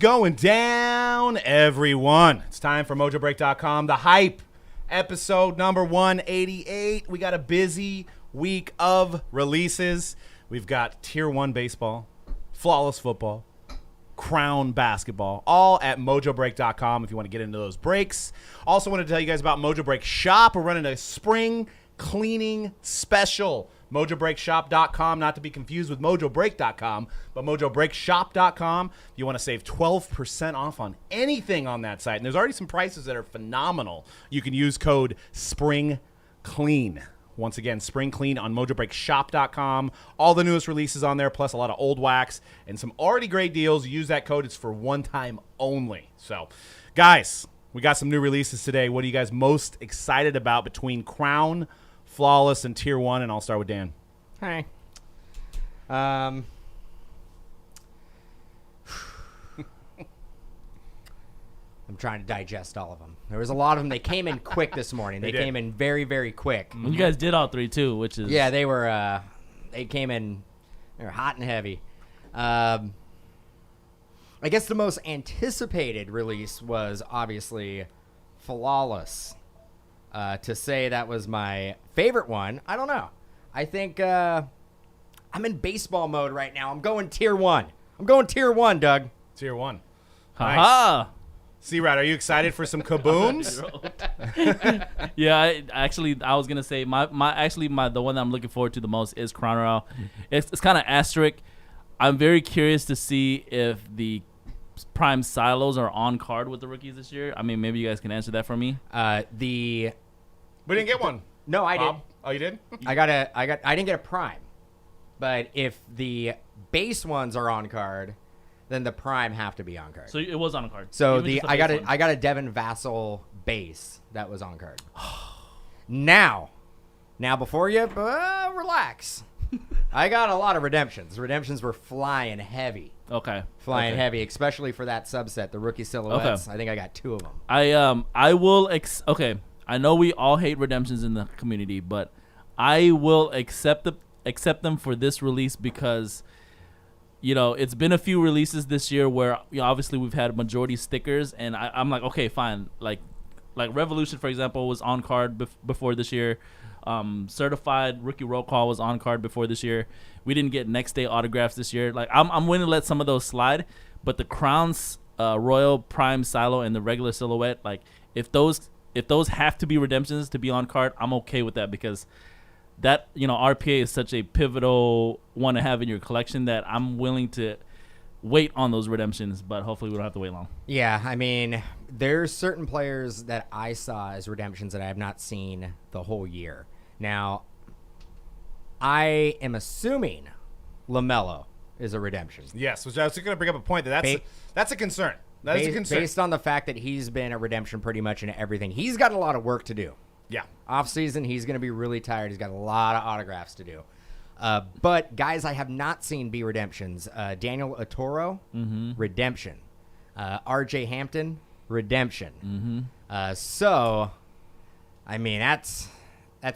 going down, everyone? It's time for Mojobreak.com, The Hype, episode number 188. We got a busy week of releases. We've got Tier 1 baseball, flawless football, Crown basketball, all at Mojobreak.com if you want to get into those breaks. Also want to tell you guys about Mojobreak Shop. We're running a spring cleaning special. Mojobreakshop.com, not to be confused with Mojobreak.com, but Mojobreakshop.com. If you want to save 12% off on anything on that site, and there's already some prices that are phenomenal, you can use code SPRINGCLEAN. Once again, Spring Clean on Mojobreakshop.com. All the newest releases on there, plus a lot of old wax and some already great deals. Use that code. It's for one time only. So, guys, we got some new releases today. What are you guys most excited about between Crown, Flawless, and Tier 1? And I'll start with Dan. Hi. I'm trying to digest all of them. There was a lot of them. They came in quick this morning. They came in very, very quick. You guys did all three too, which is they were. They came in. They were hot and heavy. I guess the most anticipated release was obviously Flawless. To say that was my favorite one, I don't know. I think I'm in baseball mode right now. I'm going Tier 1. I'm going Tier 1, Doug. Tier 1. Haha. Nice. C-Rad, are you excited for some kabooms? Yeah, I was gonna say the one that I'm looking forward to the most is Crown Royale. It's kind of asterisk. I'm very curious to see if the prime silos are on card with the rookies this year. I mean, maybe you guys can answer that for me. We didn't get one. No, I Bob? did. Oh, you did? I didn't get a prime. But if the base ones are on card, then the prime have to be on card. So it was on card. So Even I got a Devin Vassell base that was on card. Now before you relax. I got a lot of redemptions. Redemptions were flying heavy. Okay. Flying heavy, especially for that subset, the rookie silhouettes. Okay. I think I got 2 of them. I will okay. I know we all hate redemptions in the community, but I will accept them for this release because it's been a few releases this year where obviously we've had majority stickers, and I'm like, okay, fine. Like Revolution, for example, was on card before this year. Certified Rookie Roll Call was on card before this year. We didn't get next day autographs this year. Like I'm willing to let some of those slide, but the Crown's Royal Prime Silo and the regular silhouette, like if those have to be redemptions to be on card, I'm okay with that because that RPA is such a pivotal one to have in your collection that I'm willing to wait on those redemptions, but hopefully we don't have to wait long. Yeah, I mean, there's certain players that I saw as redemptions that I have not seen the whole year. Now, I am assuming LaMelo is a redemption. Yes, which I was going to bring up a point that's a concern. That is a concern. Based on the fact that he's been a redemption pretty much in everything. He's got a lot of work to do. Yeah. Off season, he's going to be really tired. He's got a lot of autographs to do. But guys I have not seen be redemptions. Daniel Otoro, redemption. RJ Hampton, redemption. So, I mean, that's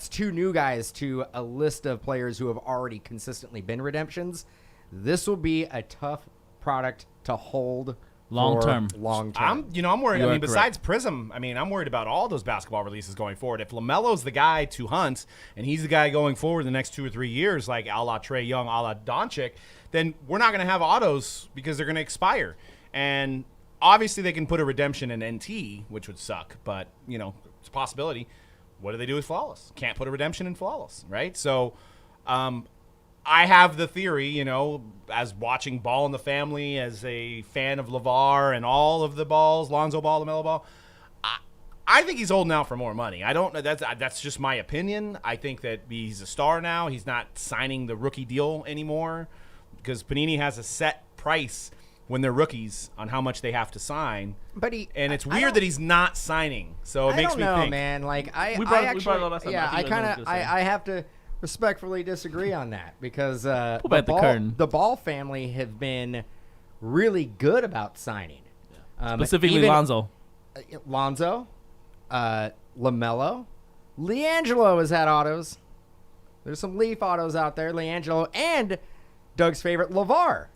2 new guys to a list of players who have already consistently been redemptions. This will be a tough product to hold long term. I'm worried. I mean, besides Prism, I'm worried about all those basketball releases going forward. If LaMelo's the guy to hunt, and he's the guy going forward the next 2 or 3 years, like a la Trae Young, a la Doncic, then we're not going to have autos because they're going to expire. And obviously, they can put a redemption in NT, which would suck, but it's a possibility. What do they do with Flawless? Can't put a redemption in Flawless, right? So, I have the theory, as watching Ball in the Family, as a fan of LeVar and all of the balls, Lonzo Ball, LaMelo Ball, I think he's holding out for more money. I don't know. That's just my opinion. I think that he's a star now. He's not signing the rookie deal anymore because Panini has a set price when they're rookies on how much they have to sign. And it's weird that he's not signing. So it makes me think. I don't know, man. Like I have to respectfully disagree on that because the Ball family have been really good about signing. Specifically Lonzo. LaMelo. LiAngelo has had autos. There's some Leaf autos out there. LiAngelo and Doug's favorite, LeVar,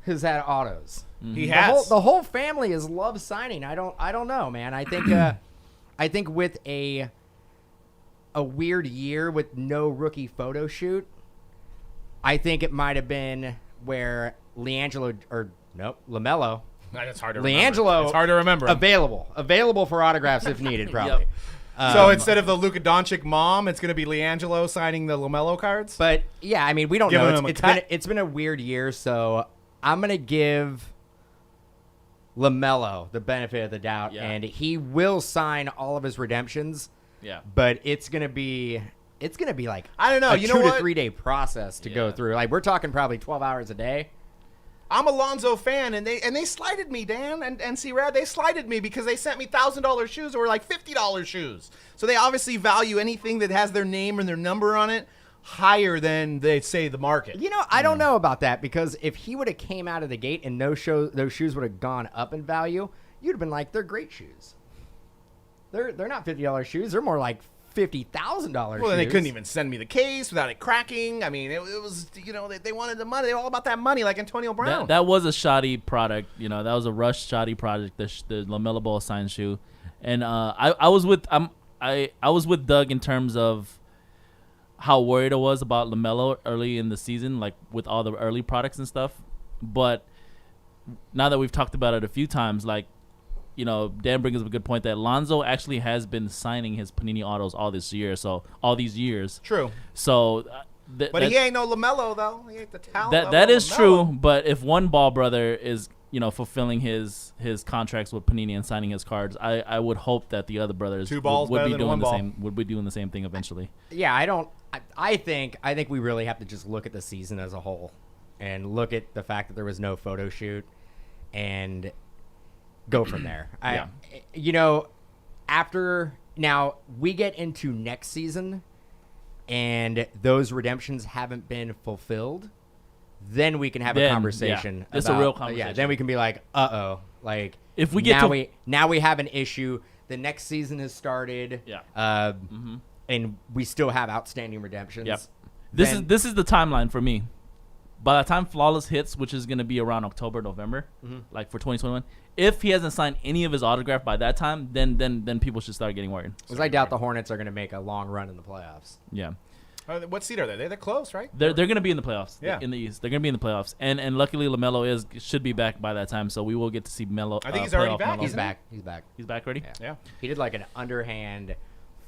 has had autos. He has. The whole family has loved signing. I don't know, man. I think I think with a weird year with no rookie photo shoot, I think it might have been where LaMelo. That's hard to LiAngelo. remember. It's hard to remember. Available for autographs if needed, probably. Yep. So instead of the Luka Doncic mom, it's going to be LiAngelo signing the LaMelo cards? But yeah, I mean, we don't Giving know. him a It's cut? been a weird year, so I'm gonna give LaMelo the benefit of the doubt, Yeah. and he will sign all of his redemptions. Yeah. But it's gonna be like I don't know. a You 2 know to what? 3 day process to go Yeah. through. Like we're talking probably 12 hours a day. I'm a Lonzo fan, and they slighted me, Dan and C-Rad. They slighted me because they sent me $1,000 shoes that were like $50 shoes. So they obviously value anything that has their name and their number on it higher than they say the market. You know, I don't know about that because if he would have came out of the gate and those shoes would have gone up in value, you'd have been like, they're great shoes. They're not $50 shoes. They're more like $50,000 Well, then they shoes. couldn't even send me the case without it cracking. I mean, it was, they wanted the money. They were all about that money, like Antonio Brown. That was a shoddy product. You know, that was a rush shoddy product. The LaMelo Ball signed shoe, and I was with I was with Doug in terms of how worried I was about LaMelo early in the season, like with all the early products and stuff. But now that we've talked about it a few times, like, you know, Dan brings up a good point that Lonzo actually has been signing his Panini autos all these years. True. So, But he ain't no LaMelo, though. He ain't the talent. that level is of true. LaMelo. But if one Ball brother is, you know, fulfilling his contracts with Panini and signing his cards, I would hope that the other brothers Two balls would better be than doing one the ball. same. Would be doing the same thing eventually. Yeah, I think we really have to just look at the season as a whole and look at the fact that there was no photo shoot and go from there. Yeah. You know, after now we get into next season and those redemptions haven't been fulfilled, then we can have a Then, conversation. yeah, it's a about- real Yeah, conversation. then we can be like, like If we get now we have an issue. The next season has started. Yeah. And we still have outstanding redemptions. Yep. Then- This is the timeline for me. By the time Flawless hits, which is going to be around October, November, like for 2021, if he hasn't signed any of his autograph by that time, then people should start getting worried. Because I doubt the Hornets are going to make a long run in the playoffs. Yeah. What seed are they? They're close, right? They're going to be in the playoffs. Yeah. In the East. They're going to be in the playoffs. And luckily LaMelo should be back by that time, so we will get to see Melo. I think he's already playoff back, Melo. He's isn't he? back. He's back. He's back already? Yeah. Yeah. He did like an underhand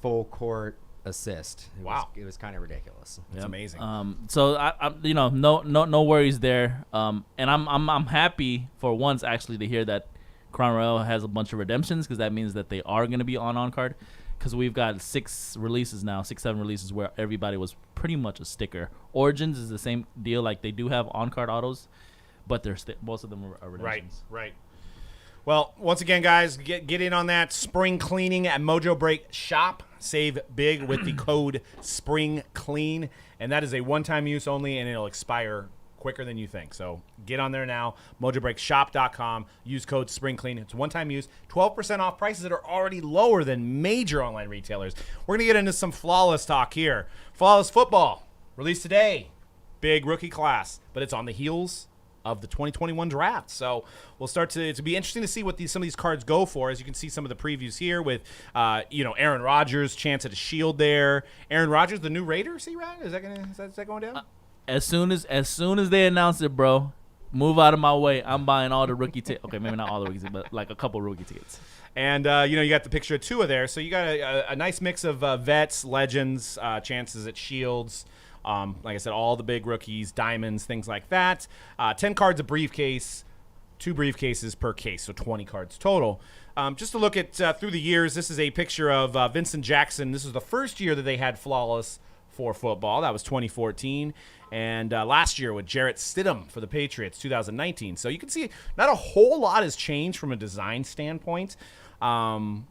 full court assist. Wow. It was kind of ridiculous. That's amazing. So I you know, no worries there. And I'm happy for once actually to hear that Crown Royal has a bunch of redemptions because that means that they are going to be on card. Because we've got 7 releases where everybody was pretty much a sticker. Origins is the same deal, like they do have on card autos, but most of them are redemptions. Right. Well, once again, guys, get in on that spring cleaning at Mojobreak Shop. Save big with the code SPRINGCLEAN, and that is a one-time use only, and it'll expire quicker than you think. So get on there now, mojobreakshop.com. Use code SPRINGCLEAN. It's one-time use, 12% off prices that are already lower than major online retailers. We're going to get into some Flawless talk here. Flawless football, released today. Big rookie class, but it's on the heels of the 2021 draft. So we'll start to be interesting to see what some of these cards go for. As you can see some of the previews here with, Aaron Rodgers, chance at a shield there. Aaron Rodgers, the new Raider, C-Rad? Is that going down? As soon as they announce it, bro, move out of my way. I'm buying all the rookie tickets. Okay, maybe not all the rookie tickets, but like a couple rookie tickets. And, you got the picture of Tua there. So you got a nice mix of vets, legends, chances at shields. Like I said, all the big rookies, diamonds, things like that. 10 cards a briefcase, 2 briefcases per case, so 20 cards total. Just to look at through the years, this is a picture of Vincent Jackson. This is the first year that they had Flawless for football. That was 2014. And last year with Jarrett Stidham for the Patriots, 2019. So you can see not a whole lot has changed from a design standpoint. Do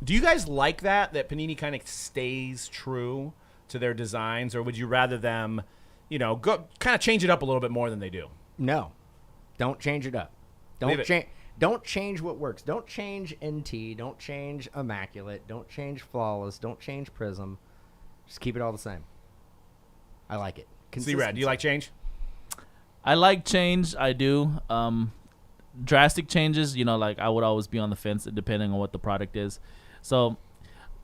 you guys like that Panini kind of stays true to their designs, or would you rather them, go kind of change it up a little bit more than they do? No, don't change it up. Don't change what works. Don't change NT. Don't change Immaculate. Don't change Flawless. Don't change Prism. Just keep it all the same. I like it. C-Rad, do you like change? I like change. I do. Drastic changes, like I would always be on the fence depending on what the product is. So,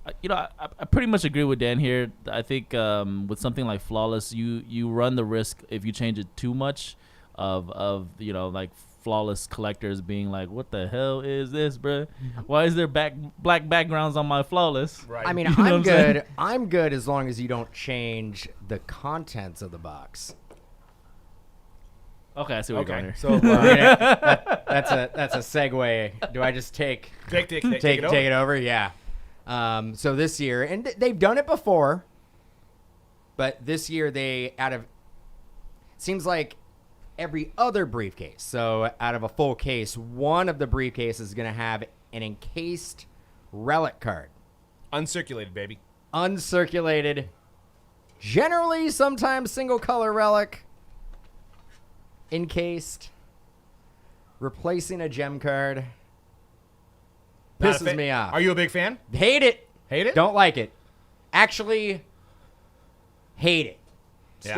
I pretty much agree with Dan here. I think with something like Flawless, you run the risk if you change it too much of like Flawless collectors being like, what the hell is this, bruh? Why is there black backgrounds on my Flawless? Right. I mean, You know what I'm I'm saying? good. I'm good as long as you don't change the contents of the box. Okay, I see where you're going Okay. here. So That's a segue. Do I just take take it over. take it over? Yeah. So this year, and they've done it before, but this year seems like every other briefcase. So out of a full case, one of the briefcases is going to have an encased relic card. Uncirculated, baby. Uncirculated, generally sometimes single color relic, encased, replacing a gem card. Not a Pisses fan? me off. Are you a big fan? Hate it. Hate it? Don't like it. Actually, hate it. Yeah.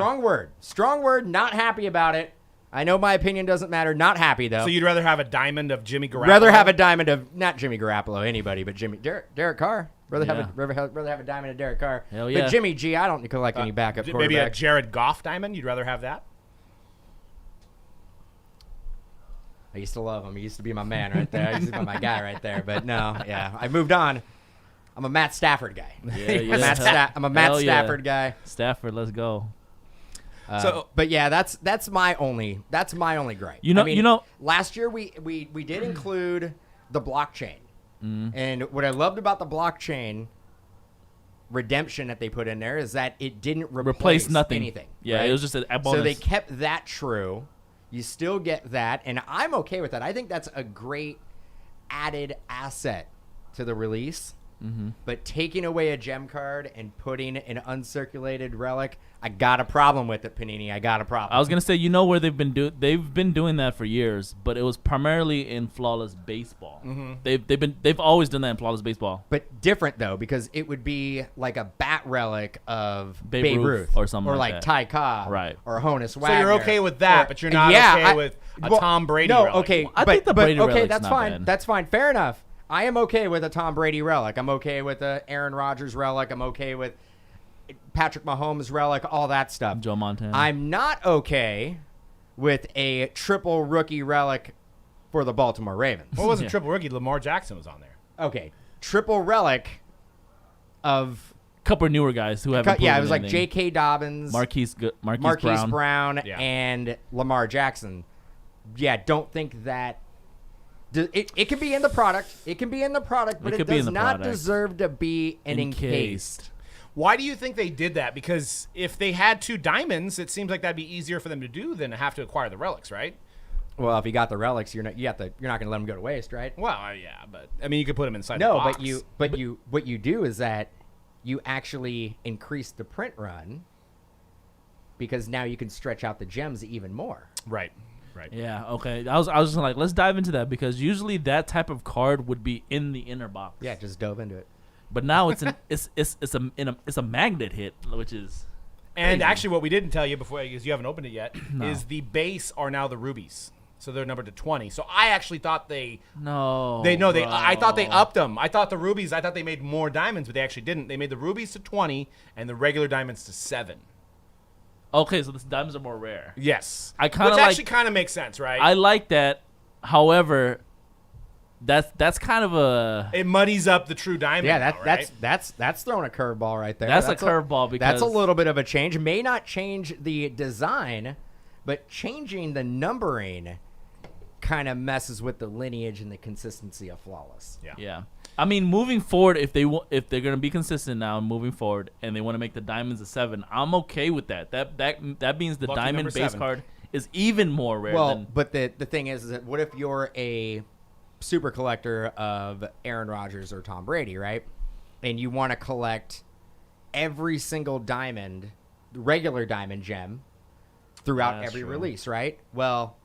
Strong word. Not happy about it. I know my opinion doesn't matter. Not happy though. So you'd rather have a diamond of Jimmy Garoppolo? rather have a diamond of not Jimmy Garoppolo, anybody, but Derek Carr. Rather Yeah. have a diamond of Derek Carr. Hell yeah. But Jimmy G, I don't collect any backup quarterbacks. Maybe a Jared Goff diamond? You'd rather have that? I used to love him. He used to be my man right there. I used to be my guy right there. But no, yeah, I moved on. I'm a Matt Stafford guy. Yeah. I'm a Matt Hell yeah. Stafford guy. Stafford, let's go. But yeah, that's my only gripe. You know- last year we did include the blockchain, and what I loved about the blockchain redemption that they put in there is that it didn't replace nothing. anything. Yeah, right? it was just a bonus. So they kept that true. You still get that, and I'm okay with that. I think that's a great added asset to the release. But taking away a gem card and putting an uncirculated relic, I got a problem with it, Panini. I got a problem. I was gonna say, where they've been doing that for years, but it was primarily in Flawless Baseball. They've always done that in Flawless Baseball. But different though, because it would be like a bat relic of Babe Babe Ruth Ruth or something or like like that. Ty Cobb, Right. Or Honus So Wagner. you're okay with that, Or- but you're not Yeah, okay with a Tom Brady No, relic. okay, I think the but Brady okay, relic's that's not fine. bad. That's fine. Fair enough. I am okay with a Tom Brady relic. I'm okay with a Aaron Rodgers relic. I'm okay with Patrick Mahomes relic. All that stuff. Joe Montana. I'm not okay with a triple rookie relic for the Baltimore Ravens. What wasn't Yeah. triple rookie? Lamar Jackson was on there. Okay, triple relic of couple of newer guys who haven't. yeah, it proven was like anything. J.K. Dobbins, Marquise Marquise Brown. Brown, Yeah. and Lamar Jackson. Yeah, don't think that. It can be in the product. It can be in the product, but It it could be in does the not product. deserve to be an encased. Why do you think they did that? Because if they had two diamonds, it seems like that'd be easier for them to do than to have to acquire the relics, right? Well, if you got the relics, you're not going to let them go to waste, right? Well, yeah, but I mean, you could put them inside the No, box. what you do is that you actually increase the print run because now you can stretch out the gems even more. Right. Yeah. Okay. I was just like, let's dive into that because usually that type of card would be in the inner box. Yeah, just dove into it. But now it's a magnet hit, which is. And crazy. actually, what we didn't tell you before, because you haven't opened it yet, is the base are now the rubies. So they're numbered to 20. So I actually thought I thought they upped them. I thought the rubies, I thought they made more diamonds, but they actually didn't. They made the rubies to 20 and the regular diamonds to 7. Okay, so the diamonds are more rare. Yes. I kinda Which like- actually kind of makes sense, right? I like that. However, that's kind of a it muddies up the true diamond. Yeah, though, right? that's throwing a curveball right there. That's a curveball because that's a little bit of a change. May not change the design, but changing the numbering kind of messes with the lineage and the consistency of Flawless. Yeah. I mean, moving forward, if they're gonna be consistent now, moving forward, and they want to make the diamonds a 7, I'm okay with that. That means the Lucky diamond number base 7. card is even more rare. Well, than, but the thing is that what if you're a super collector of Aaron Rodgers or Tom Brady, right? And you want to collect every single diamond, regular diamond gem throughout That's every true. release, right? Well,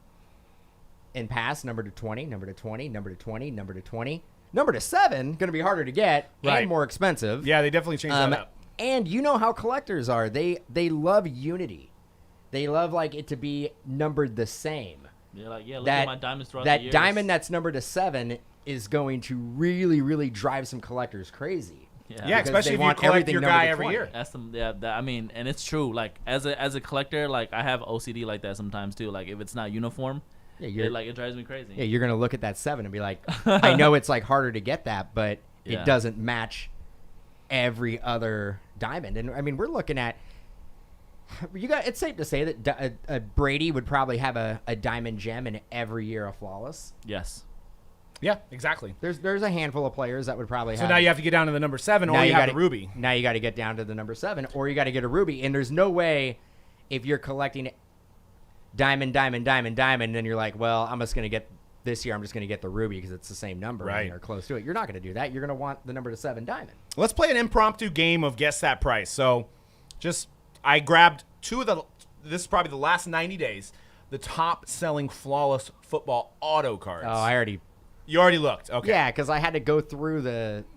in past, number to 20, number to 20, number to 20, number to 20. Number to 7, going to be harder to get Right. and more expensive. Yeah, they definitely changed that up. And you know how collectors are. They love unity. They love like it to be numbered the same. Yeah, look at my diamonds throughout the That years. diamond that's numbered to 7 is going to really, really drive some collectors crazy. Yeah, Because especially they if you want collect everything your numbered guy to every 20. year. That's some, I mean, and it's true. Like as a collector, like I have OCD like that sometimes too. Like if it's not uniform, Yeah, it drives me crazy. Yeah, you're gonna look at that 7 and be like, I know it's like harder to get that, but Yeah. it doesn't match every other diamond. And I mean, we're looking at it's safe to say that Brady would probably have a diamond gem in every year of Flawless. Yes. Yeah, exactly. There's a handful of players that would probably So have. now you have to get down to the number 7, now or you have gotta- the ruby. Now you got to get down to the number 7, or you got to get a ruby. And there's no way if you're collecting diamond, then you're like, well, I'm just gonna get this year. I'm just gonna get the ruby because it's the same number, Right. or close to it. You're not gonna do that. You're gonna want the number to 7 diamond. Let's play an impromptu game of guess that price. So, I grabbed this is probably the last 90 days, the top selling Flawless football auto cards. Oh, You already looked. Okay. yeah, because I had to go through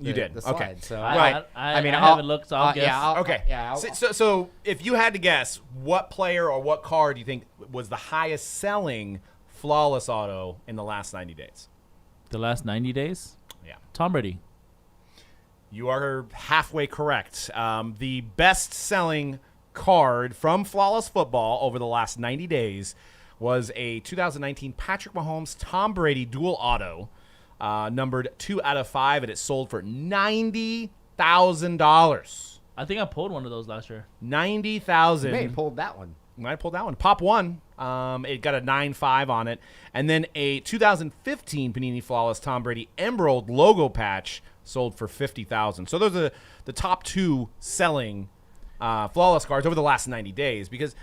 You did. the Okay. slides. So Right. I mean, haven't looked, so I'll guess. Yeah, Okay. yeah. So if you had to guess, what player or what card do you think was the highest selling Flawless auto in the last 90 days? The last 90 days? Yeah. Tom Brady. You are halfway correct. The best-selling card from Flawless Football over the last 90 days was a 2019 Patrick Mahomes Tom Brady dual auto, numbered 2 out of 5, and it sold for $90,000. I think I pulled one of those last year. $90,000. You may have pulled that one. Might have pulled that one. Pop one. It got a 9.5 on it. And then a 2015 Panini Flawless Tom Brady Emerald logo patch sold for $50,000. So those are the top 2 selling Flawless cards over the last 90 days. Because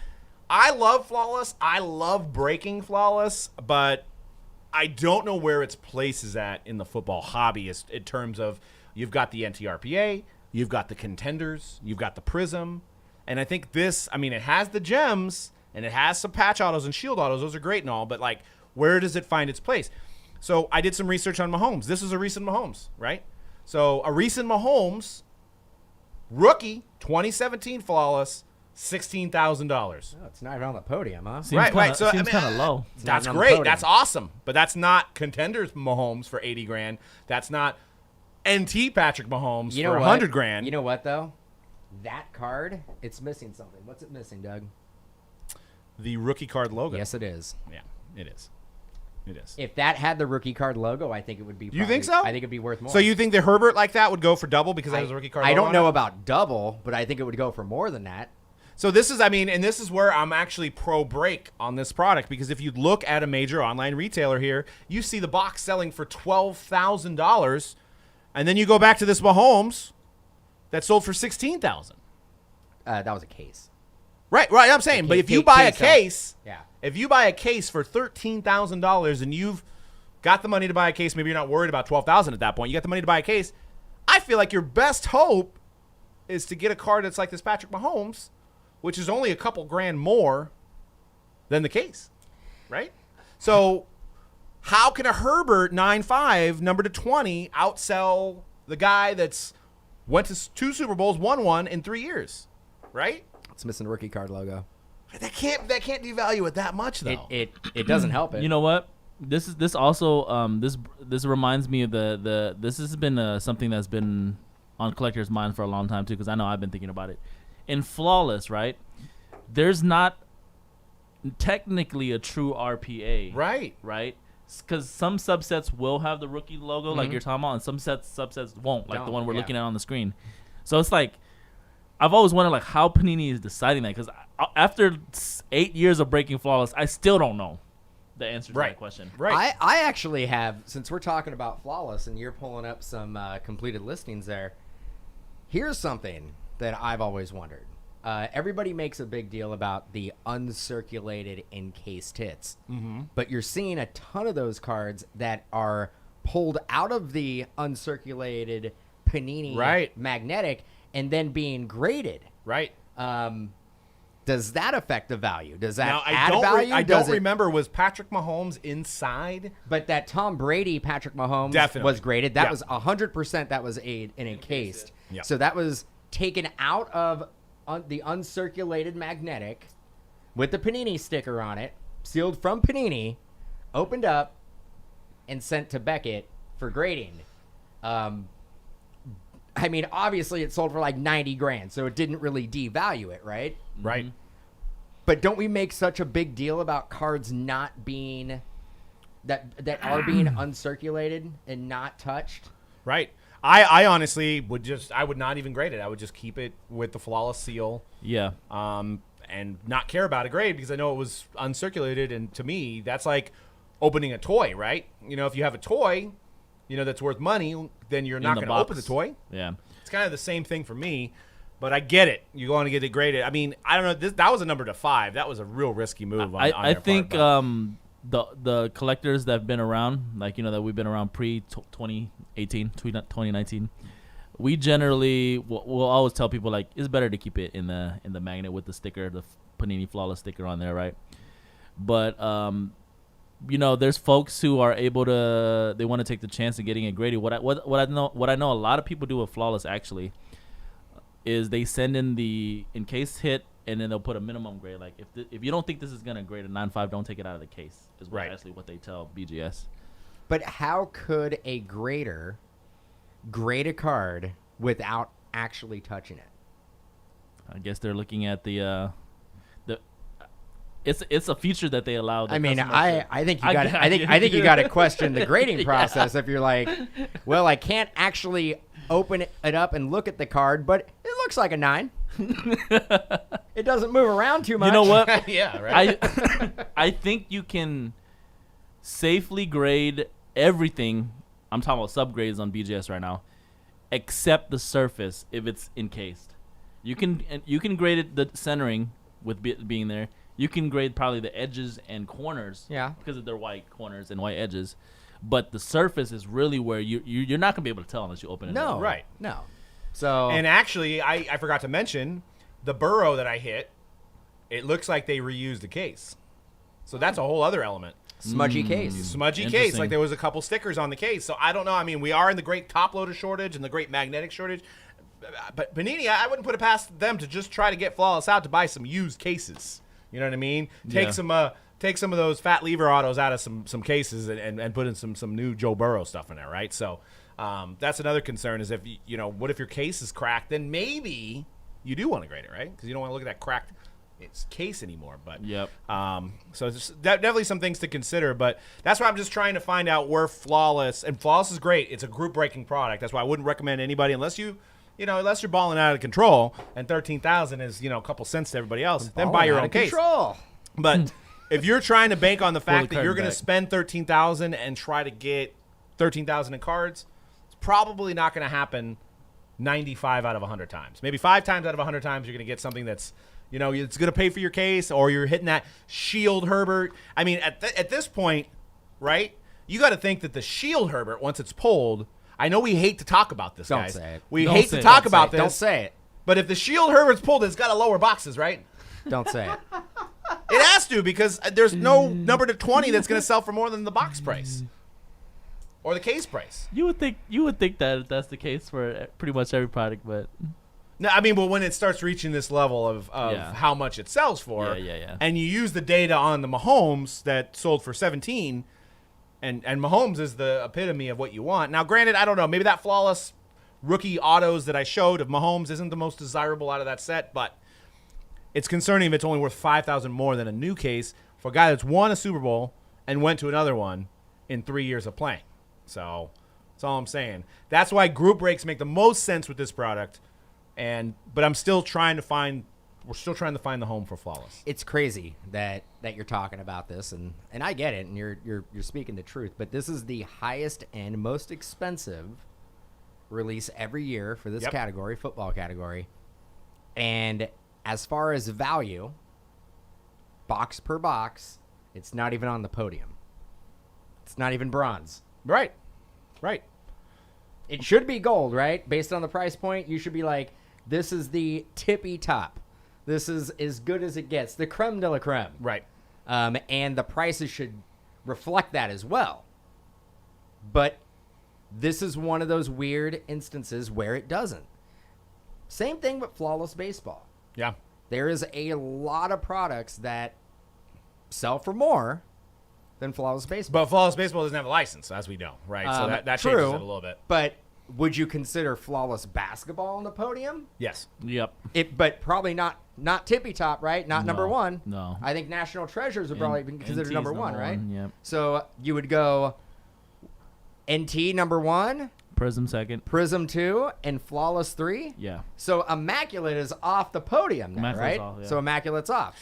I love Flawless. I love breaking Flawless. But I don't know where its place is at in the football hobby in terms of you've got the NTRPA, you've got the Contenders, you've got the Prism. And I think it has the gems, and it has some patch autos and shield autos. Those are great and all, but, like, where does it find its place? So I did some research on Mahomes. This is a recent Mahomes, right? So a recent Mahomes, rookie, 2017 Flawless, $16,000. Oh, it's not even on the podium, huh? Right. So seems kind of low. That's not on the great. podium. That's awesome. But that's not Contenders Mahomes for $80,000. That's not NT Patrick Mahomes for $100,000. You know what, though? That card, it's missing something. What's it missing, Doug? The rookie card logo. Yes, it is. Yeah, it is. It is. If that had the rookie card logo, I think it would be. You think so? I think it'd be worth more. So you think the Herbert like that would go for double because that was a rookie card I logo don't on know it? about double, but I think it would go for more than that. So this is, and this is where I'm actually pro-break on this product, because if you look at a major online retailer here, you see the box selling for $12,000, and then you go back to this Mahomes that sold for $16,000. That was a case. Right, I'm saying, but if you buy a case, Yeah. if you buy a case for $13,000 and you've got the money to buy a case, maybe you're not worried about $12,000 at that point. You got the money to buy a case. I feel like your best hope is to get a card that's like this Patrick Mahomes, which is only a couple grand more than the case, right? So how can a Herbert 9.5 number to 20 outsell the guy that's went to 2 Super Bowls, won 1 in 3 years, right? It's missing the rookie card logo. That can't devalue it that much though. It doesn't help it. You know what? This also this reminds me of this has been something that's been on collectors' minds for a long time too, because I know I've been thinking about it. In Flawless, right? There's not technically a true RPA, right? Because some subsets will have the rookie logo, like you're talking about, and some subsets won't, like the one we're looking at on the screen. So it's like, I've always wondered like how Panini is deciding that, because after 8 years of breaking Flawless, I still don't know the answer to that question. Right. I actually have, since we're talking about Flawless and you're pulling up some completed listings there, here's something that I've always wondered. Everybody makes a big deal about the uncirculated encased hits, but you're seeing a ton of those cards that are pulled out of the uncirculated Panini magnetic and then being graded. Right. Does that affect the value? Does that Now, add value? I don't remember, was Patrick Mahomes inside? But that Tom Brady Patrick Mahomes Definitely. was graded. That was 100%. That was an encased. Yep. So that was taken out of the uncirculated magnetic. with the Panini sticker on it, sealed from Panini, opened up, and sent to Beckett for grading. I mean, obviously it sold for like 90 grand, so it didn't really devalue it, right? Right. Mm-hmm. But don't we make such a big deal about cards not being that are being uncirculated and not touched? Right. I honestly would not even grade it. I would just keep it with the flawless seal. Yeah. And not care about a grade because I know it was uncirculated. And to me, that's like opening a toy, right? If you have a toy, that's worth money, then you're not going to open the toy. Yeah. It's kind of the same thing for me, but I get it. You want to get it graded. I mean, I don't know. That was a number to 5. That was a real risky move. I think the collectors that have been around, like that we've been around pre 2018, 2019. We generally will always tell people like it's better to keep it in the magnet with the sticker, the Panini Flawless sticker on there, right? But there's folks who are able to, they want to take the chance of getting it graded. What I know a lot of people do with Flawless actually is they send in the encased hit and then they'll put a minimum grade. Like if you don't think this is gonna grade a 9.5, don't take it out of the case. Is actually what they tell BGS. But how could a grader grade a card without actually touching it? I guess they're looking at the it's a feature that they allow. I mean, I think you got I think you got to question the grading process if you're like, well, I can't actually open it up and look at the card, but it looks like a 9. It doesn't move around too much. You know what? Yeah, right. I think you can safely grade everything. I'm talking about subgrades on BGS right now, except the surface if it's encased. You can grade it the centering with being there. You can grade probably the edges and corners, because of their white corners and white edges. But the surface is really where you're not gonna be able to tell unless you open it. No, up. Right. No. So And actually, I forgot to mention the burrow that I hit. It looks like they reused the case, so that's a whole other element. smudgy case. Smudgy case, Interesting. like there was a couple stickers on the case. So I don't know. I mean, we are in the great top loader shortage and the great magnetic shortage. But Panini, I wouldn't put it past them to just try to get Flawless out to buy some used cases. You know what I mean? Take some of those fat lever autos out of some cases and put in some new Joe Burrow stuff in there, right? So that's another concern is if what if your case is cracked? Then maybe you do want to grade it, right? Because you don't want to look at that cracked case anymore. But Yep. so it's definitely some things to consider. But that's why I'm just trying to find out where Flawless is great. It's a group breaking product. That's why I wouldn't recommend anybody unless you're balling out of control and 13,000 is, a couple cents to everybody else, then buy your own case. But if you're trying to bank on the fact that you're going to spend 13,000 and try to get 13,000 in cards, it's probably not going to happen 95 out of 100 times. Maybe 5 times out of 100 times you're going to get something that's, it's going to pay for your case, or you're hitting that Shield Herbert. I mean, at this point, right, you got to think that the Shield Herbert, once it's pulled, I know we hate to talk about this, Don't guys. say it. We Don't hate say to it. talk Don't about say it. this. Don't say it. But if the Shield Herbert's pulled, it's got to lower boxes, right? Don't say it. It has to, because there's no number to 20 that's going to sell for more than the box price or the case price. You would think that that's the case for pretty much every product, but No, I mean, but when it starts reaching this level of how much it sells for, and you use the data on the Mahomes that sold for 17, and Mahomes is the epitome of what you want. Now, granted, I don't know, maybe that Flawless rookie autos that I showed of Mahomes isn't the most desirable out of that set, but it's concerning if it's only worth $5,000 more than a new case for a guy that's won a Super Bowl and went to another one in 3 years of playing. So that's all I'm saying. That's why group breaks make the most sense with this product. But we're still trying to find the home for Flawless. It's crazy that you're talking about this, and I get it, and you're speaking the truth. But this is the highest and most expensive release every year for this category, football category. And as far as value, box per box, it's not even on the podium. It's not even bronze. Right. It should be gold, right? Based on the price point, you should be like, this is the tippy top. This is as good as it gets. The creme de la creme. Right. And the prices should reflect that as well. But this is one of those weird instances where it doesn't. Same thing with Flawless Baseball. Yeah. there is a lot of products that sell for more than Flawless Baseball. But Flawless Baseball doesn't have a license, as we know, right? So that true, changes it a little bit. But would you consider Flawless Basketball on the podium? Yes. Yep. But probably not tippy top, right? Not number one. No. I think National Treasures would probably be considered NT's number one, right? Yep. So you would go NT number one, Prism second. Prism 2, and Flawless 3. Yeah. So Immaculate is off the podium now, Immaculate's right? off, yeah. So Immaculate's off.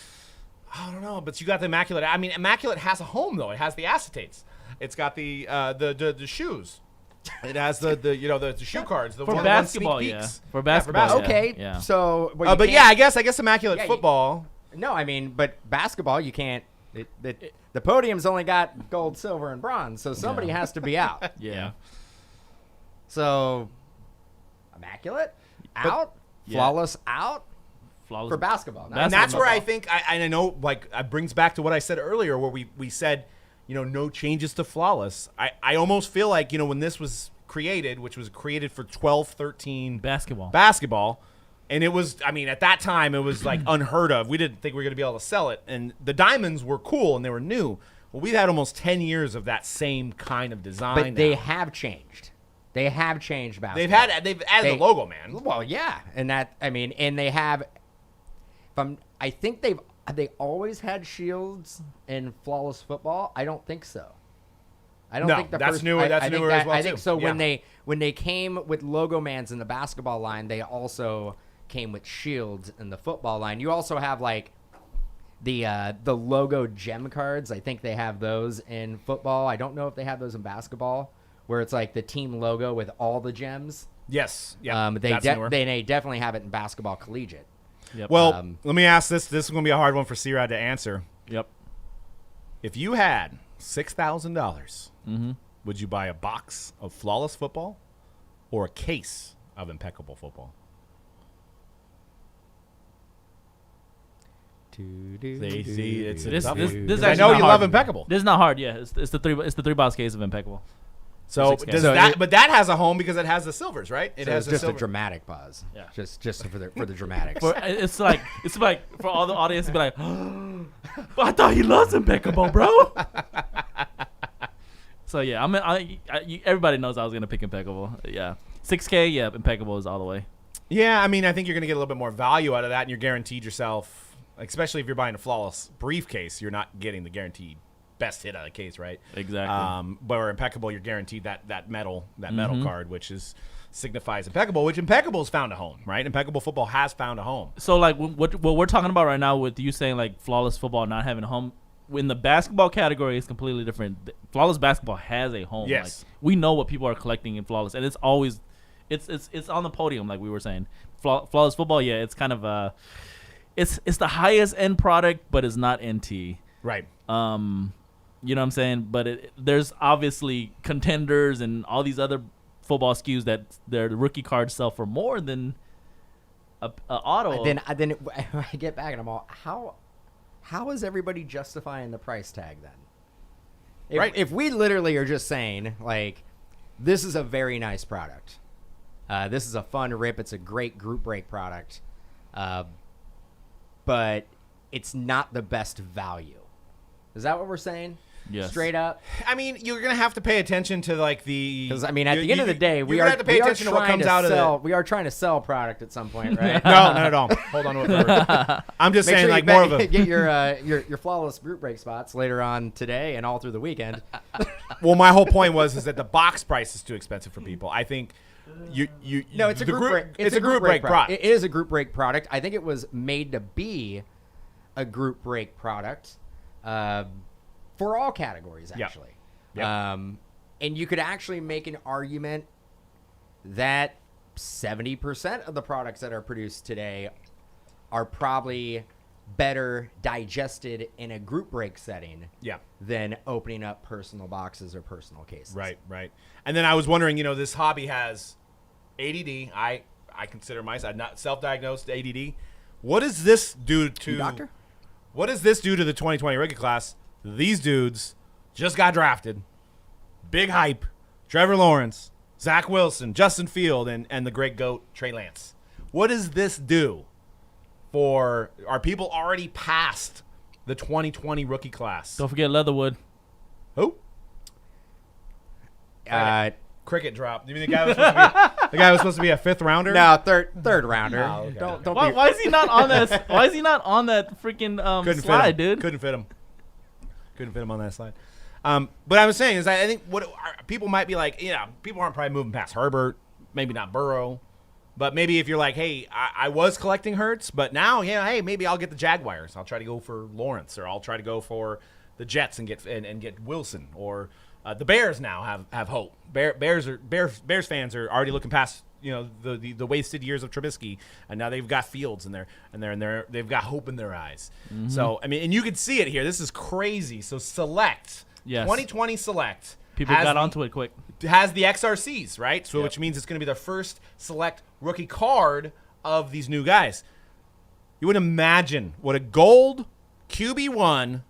I don't know, but you got the Immaculate. I mean, Immaculate has a home though. It has the acetates. It's got the shoes. It has the shoe cards. The For one basketball, sneak yeah. peeks. For basketball, Yeah, for yeah. Okay, Yeah. so but yeah, I guess Immaculate Yeah, football. no, I mean, but basketball you can't. The podium's only got gold, silver, and bronze, so somebody has to be out. Yeah. So Immaculate out, Yeah. Flawless out Flawless for basketball. And that's where I think I know, like, it brings back to what I said earlier, where we said, no changes to Flawless. I almost feel like, when this was created, which was created for 12-13 basketball, and it was, I mean, at that time, it was like unheard of. We didn't think we were going to be able to sell it. And the diamonds were cool and they were new. Well, we've had almost 10 years of that same kind of design. But they now. have changed. They have changed basketball. They've added the logo, man. Well, yeah, and they have. I think they always had shields in Flawless Football. I don't think so. I don't think that's newer. That's newer as well I think too. so. Yeah. When they came with logo mans in the basketball line, they also came with shields in the football line. You also have like the logo gem cards. I think they have those in football. I don't know if they have those in basketball, where it's like the team logo with all the gems. Yes. Yeah. They definitely have it in basketball collegiate. Yep. Well, let me ask this. This is going to be a hard one for C-Rod to answer. Yep. If you had $6,000, would you buy a box of Flawless Football or a case of Impeccable Football? See, it's a tough one. This is I actually know not you hard. love Impeccable. This is not hard. Yeah, it's the three box case of Impeccable. So $6K. does So that? But that has a home because it has the silvers, right? It So has it's just the a silver. dramatic pause. Yeah. Just for the dramatics. It's like for all the audience to be like, but I thought he loves Impeccable, bro. So yeah, everybody knows I was gonna pick Impeccable. Yeah, $6K. Yeah, Impeccable is all the way. Yeah, I mean, I think you're going to get a little bit more value out of that, and you're guaranteed yourself, especially if you're buying a Flawless briefcase, you're not getting the guaranteed best hit out of the case, right? Exactly. But where Impeccable, you're guaranteed that metal card, which signifies Impeccable, which Impeccable's found a home, right? Impeccable Football has found a home. So like what we're talking about right now with you saying like Flawless Football not having a home, in the basketball category is completely different. Flawless Basketball has a home. Yes. Like, we know what people are collecting in Flawless, and it's always it's on the podium, like we were saying. Flawless Football, yeah, it's kind of it's the highest end product, but it's not NT. Right. You know what I'm saying? But there's obviously contenders and all these other football SKUs that their rookie cards sell for more than a auto. Then I get back and I'm all, how is everybody justifying the price tag then? Right. If we literally are just saying like, this is a very nice product. This is a fun rip. It's a great group break product, but it's not the best value. Is that what we're saying? Yes. Straight up. I mean, you're going to have to pay attention to like the. Because I mean, at the end of the day, we you're are gonna have to pay we are attention to what trying comes to out of sell. it. We are trying to sell product at some point, right? No, not at all. Hold on to it first. I'm just Make saying, sure like you more of a. get your flawless group break spots later on today and all through the weekend. Well, my whole point is that the box price is too expensive for people. I think No, it's a the group break. It's a group break product. It is a group break product. I think it was made to be a group break product for all categories, actually. Yep. And you could actually make an argument that 70% of the products that are produced today are probably better digested in a group break setting than opening up personal boxes or personal cases. Right. And then I was wondering, this hobby has ADD. I consider myself not self-diagnosed ADD. What does this do to You doctor? What does this do to the 2020 rookie class? These dudes just got drafted. Big hype. Trevor Lawrence, Zach Wilson, Justin Field, and the great GOAT, Trey Lance. What does this do are people already past the 2020 rookie class? Don't forget Leatherwood. Who? Cricket drop. You mean the guy was supposed to be a fifth rounder? No, third rounder. Oh, okay. Don't Why, be. why is he not on that? Why is he not on that freaking Couldn't slide, fit him. dude? Couldn't fit him on that slide. But I was saying is I think people might be like, people aren't probably moving past Herbert, maybe not Burrow, but maybe if you're like, hey, I was collecting Hurts, but now, hey, maybe I'll get the Jaguars. I'll try to go for Lawrence, or I'll try to go for the Jets and get Wilson, or the Bears now have hope. Bears fans are already looking past the wasted years of Trubisky, and now they've got Fields they've got hope in their eyes. Mm-hmm. So I mean, and you can see it here. This is crazy. So Select, yes. 2020 Select. People got onto it quick. Has the XRCs, right? So which means it's going to be the first Select rookie card of these new guys. You would imagine what a gold QB1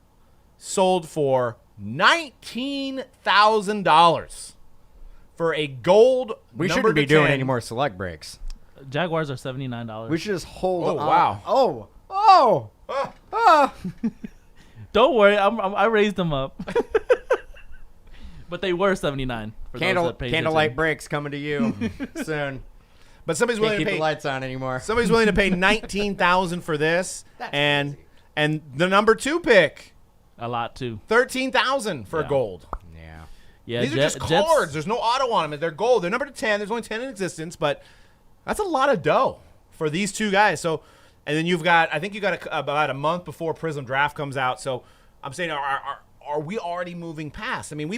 sold for $19,000 for a gold. We number shouldn't be to doing 10. any more select breaks. Jaguars are $79. We should just hold on. Wow. Oh. Don't worry, I raised them up. But they were $79. For those that paid Candlelight attention. breaks coming to you soon. But somebody's Can't willing keep to the pay. lights on anymore. Somebody's willing to pay $19,000 for this, That's and crazy. and the number 2 pick, A lot too. $13,000 for Yeah. gold. Yeah. Yeah, These are just Jets- cards. There's no auto on them. They're gold. They're number 10. There's only 10 in existence, but that's a lot of dough for these two guys. So, and then I think you got about a month before Prism Draft comes out. So I'm saying, are we already moving past? I mean, a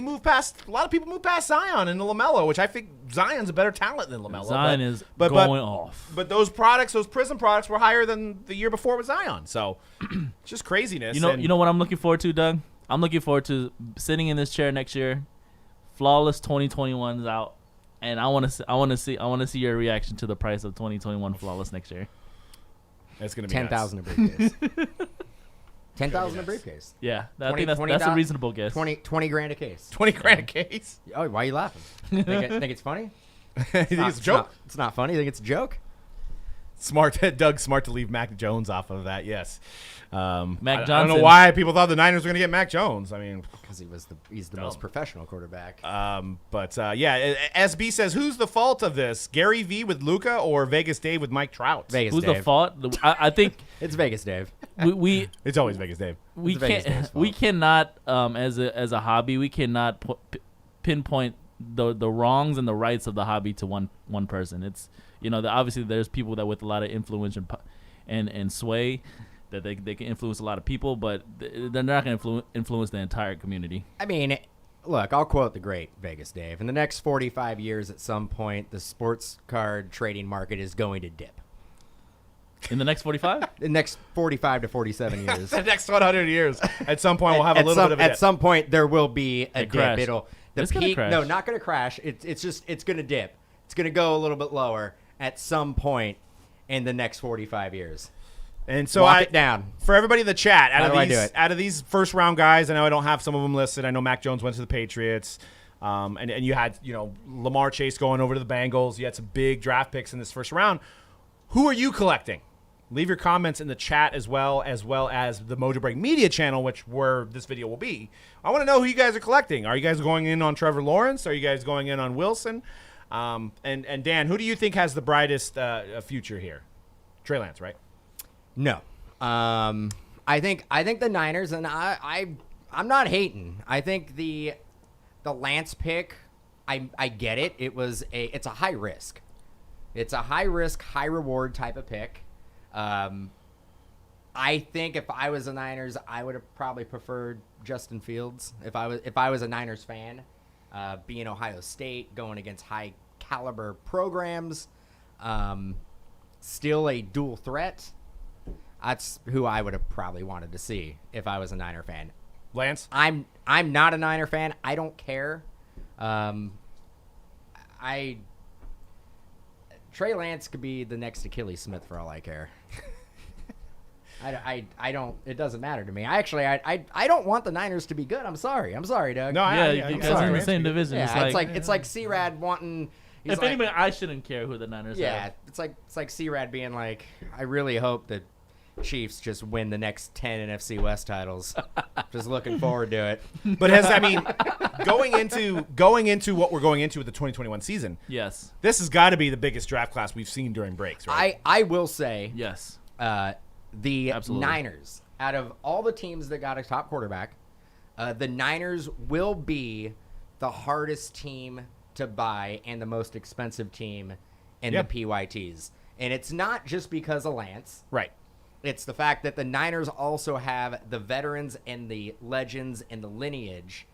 lot of people move past Zion and LaMelo, which I think Zion's a better talent than LaMelo. Zion is going off. But those Prism products were higher than the year before with Zion. So it's just craziness. You know what I'm looking forward to, Doug? I'm looking forward to sitting in this chair next year. Flawless 2021 is out, and I want to see your reaction to the price of 2021 Flawless next year. It's going to be 10,000 a briefcase. 10,000 a briefcase. Yeah, I 20 think that's a reasonable guess. 20 grand a case. 20 grand a case. Oh, why are you laughing? think it's funny? You think it's a joke? It's not funny. You think it's a joke? Smart, Doug. Smart to leave Mac Jones off of that. Yes, Mac I don't Johnson. know why people thought the Niners were going to get Mac Jones. I mean, Because he's the most professional quarterback. but SB says, who's the fault of this? Gary V with Luca or Vegas Dave with Mike Trout? Vegas Who's Dave. the fault? I think It's Vegas Dave. we It's always Vegas Dave. we It's Vegas Dave's can't fault. we cannot as a hobby we cannot pinpoint the wrongs and the rights of the hobby to one person. It's obviously there's people that with a lot of influence and sway that they can influence a lot of people, but they're not going to influence the entire community. I mean, look, I'll quote the great Vegas Dave. In the next 45 years, at some point, the sports card trading market is going to dip. In the next 45? The next 45 to 47 years. The next 100 years, at some point, we'll have a little bit of a At dip. some point, there will be a dip. crash. The It's gonna peak. crash. No, not going to crash. It's going to dip. It's going to go a little bit lower at some point in the next 45 years. And so Walk it down. For everybody in the chat, How do I do it? out of these first round guys, I know I don't have some of them listed. I know Mac Jones went to the Patriots, and you had Lamar Chase going over to the Bengals. You had some big draft picks in this first round. Who are you collecting? Leave your comments in the chat as well as the Mojobreak Media channel, where this video will be. I want to know who you guys are collecting. Are you guys going in on Trevor Lawrence? Are you guys going in on Wilson? And Dan, who do you think has the brightest future here? Trey Lance, right? No. I think the Niners, and I'm not hating. I think the Lance pick, I get it. It's a high risk. It's a high risk, high reward type of pick. I think if I was the Niners, I would have probably preferred Justin Fields. If I was a Niners fan, being Ohio State, going against high caliber programs, still a dual threat. That's who I would have probably wanted to see if I was a Niner fan. Lance? I'm not a Niner fan. I don't care. Trey Lance could be the next Achilles Smith for all I care. I don't. It doesn't matter to me. I don't want the Niners to be good. I'm sorry, Doug. No, Yeah, I you guys sorry. are in the same division. Yeah, It's it's like C-Rad wanting. if anybody, I shouldn't care who the Niners Yeah, are. it's like C-Rad being like, I really hope that Chiefs just win the next 10 NFC West titles. Just looking forward to it. But going into what we're going into with the 2021 season, Yes. this has got to be the biggest draft class we've seen during breaks, right? I will say, Yes. the Absolutely. Niners, out of all the teams that got a top quarterback, the Niners will be the hardest team to buy and the most expensive team in Yep. the PYTs. And it's not just because of Lance. Right. It's the fact that the Niners also have the veterans and the legends and the lineage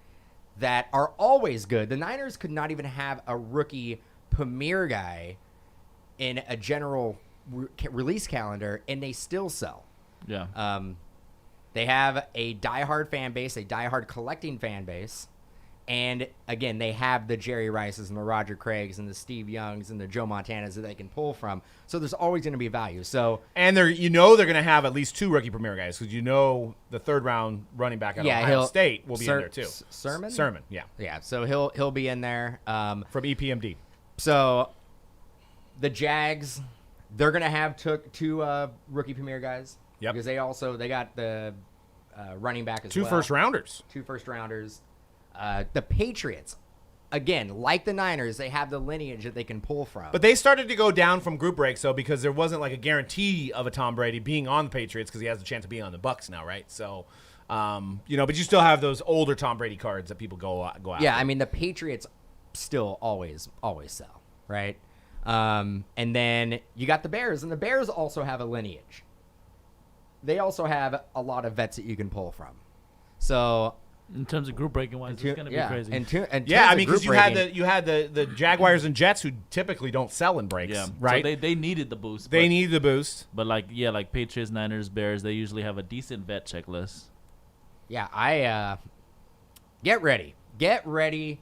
that are always good. The Niners could not even have a rookie premier guy in a general release calendar, and they still sell. Yeah. They have a diehard fan base, a diehard collecting fan base. And again, they have the Jerry Rices and the Roger Craigs and the Steve Youngs and the Joe Montanas that they can pull from. So there's always going to be value. So And they're going to have at least 2 rookie premier guys because the third round running back at Ohio State will be in there too. Sermon, yeah, yeah. So he'll be in there. from EPMD. So the Jags, they're going to have two rookie premier guys. Yep. Because they got the running back as 2 well. first rounders. 2 first rounders. The Patriots, again, like the Niners, they have the lineage that they can pull from. But they started to go down from group breaks, though, because there wasn't like a guarantee of a Tom Brady being on the Patriots because he has the chance of being on the Bucs now, right? So, but you still have those older Tom Brady cards that people go after. Yeah, I mean, the Patriots still always sell, right? And then you got the Bears, and the Bears also have a lineage. They also have a lot of vets that you can pull from. So In terms of group breaking wise, it's going to be crazy. Because you had the Jaguars and Jets who typically don't sell in breaks, yeah. right? So they needed the boost. They needed the boost. But like Patriots, Niners, Bears, they usually have a decent vet checklist. Yeah, get ready. Get ready.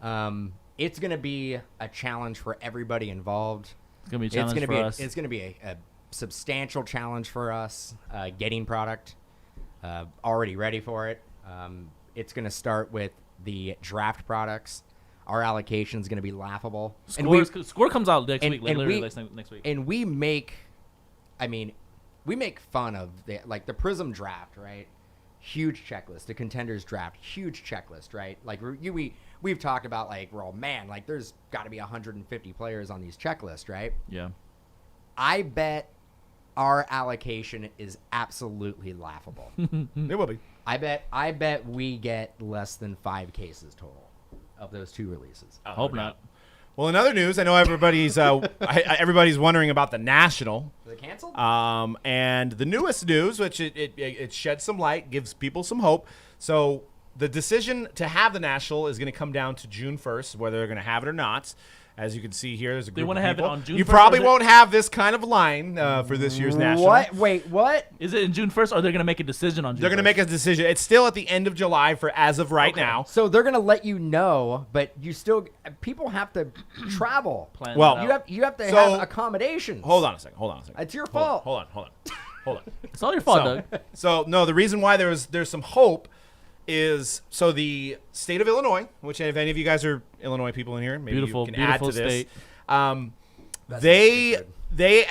It's going to be a challenge for everybody involved. It's going to be a challenge for us. It's going to be a substantial challenge for us getting product. Already ready for it. It's going to start with the draft products. Our allocation is going to be laughable. Score comes out next week. Next week. And we make fun of the Prism draft, right? Huge checklist. The contenders draft, huge checklist, right? Like we've talked about there's got to be 150 players on these checklists, right? Yeah. I bet our allocation is absolutely laughable. It will be. I bet we get less than 5 cases total of those 2 releases. Hope not. Well, in other news, I know everybody's everybody's wondering about the National. Is it canceled? And the newest news, which it sheds some light, gives people some hope. So the decision to have the National is going to come down to June 1st, whether they're going to have it or not. As you can see here, there's a group They want of to have people. it on June 1st. You probably won't have this kind of line for this year's National. What? Wait, what? Is it in June 1st, or they're going to make a decision on June 1st? They're going to make a decision. It's still at the end of July as of right now. So they're gonna let you know, but people have to travel. Plan Well, it out. You have to have accommodations. Hold on a second. It's your fault. Hold on. It's all your fault, Doug. So no, the reason why there's some hope is the state of Illinois, which if any of you guys are Illinois people in here, maybe Beautiful, you can add to beautiful this. state. They